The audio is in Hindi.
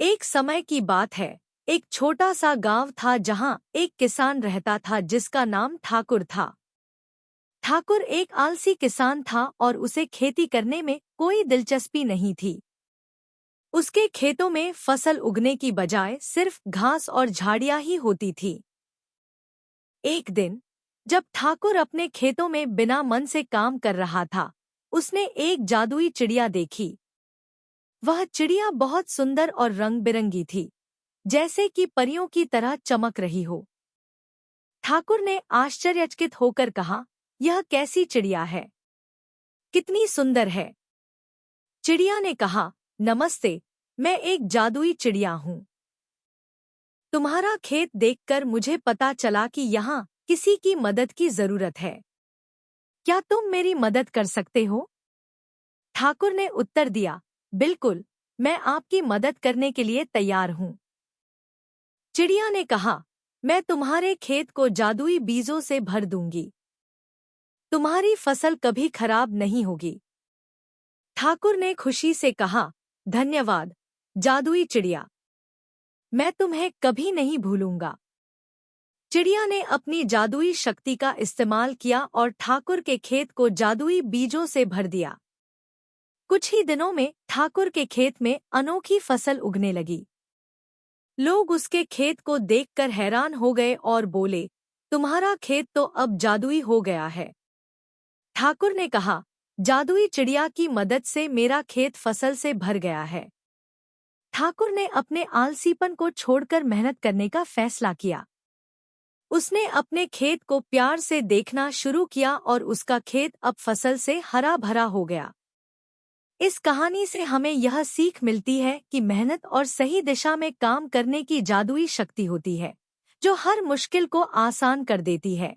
एक समय की बात है। एक छोटा सा गांव था जहां एक किसान रहता था जिसका नाम ठाकुर था। ठाकुर एक आलसी किसान था और उसे खेती करने में कोई दिलचस्पी नहीं थी। उसके खेतों में फसल उगने की बजाय सिर्फ घास और झाड़ियां ही होती थी। एक दिन जब ठाकुर अपने खेतों में बिना मन से काम कर रहा था, उसने एक जादुई चिड़िया देखी। वह चिड़िया बहुत सुंदर और रंग बिरंगी थी, जैसे कि परियों की तरह चमक रही हो। ठाकुर ने आश्चर्यचकित होकर कहा, यह कैसी चिड़िया है? कितनी सुंदर है। चिड़िया ने कहा, नमस्ते, मैं एक जादुई चिड़िया हूँ। तुम्हारा खेत देखकर मुझे पता चला कि यहाँ किसी की मदद की जरूरत है। क्या तुम मेरी मदद कर सकते हो? ठाकुर ने उत्तर दिया, बिल्कुल, मैं आपकी मदद करने के लिए तैयार हूँ। चिड़िया ने कहा, मैं तुम्हारे खेत को जादुई बीजों से भर दूंगी। तुम्हारी फसल कभी खराब नहीं होगी। ठाकुर ने खुशी से कहा, धन्यवाद, जादुई चिड़िया। मैं तुम्हें कभी नहीं भूलूंगा। चिड़िया ने अपनी जादुई शक्ति का इस्तेमाल किया और ठाकुर के खेत को जादुई बीजों से भर दिया। कुछ ही दिनों में ठाकुर के खेत में अनोखी फसल उगने लगी। लोग उसके खेत को देखकर हैरान हो गए और बोले, तुम्हारा खेत तो अब जादुई हो गया है। ठाकुर ने कहा, जादुई चिड़िया की मदद से मेरा खेत फसल से भर गया है। ठाकुर ने अपने आलसीपन को छोड़कर मेहनत करने का फैसला किया। उसने अपने खेत को प्यार से देखना शुरू किया और उसका खेत अब फसल से हरा भरा हो गया। इस कहानी से हमें यह सीख मिलती है कि मेहनत और सही दिशा में काम करने की जादुई शक्ति होती है, जो हर मुश्किल को आसान कर देती है।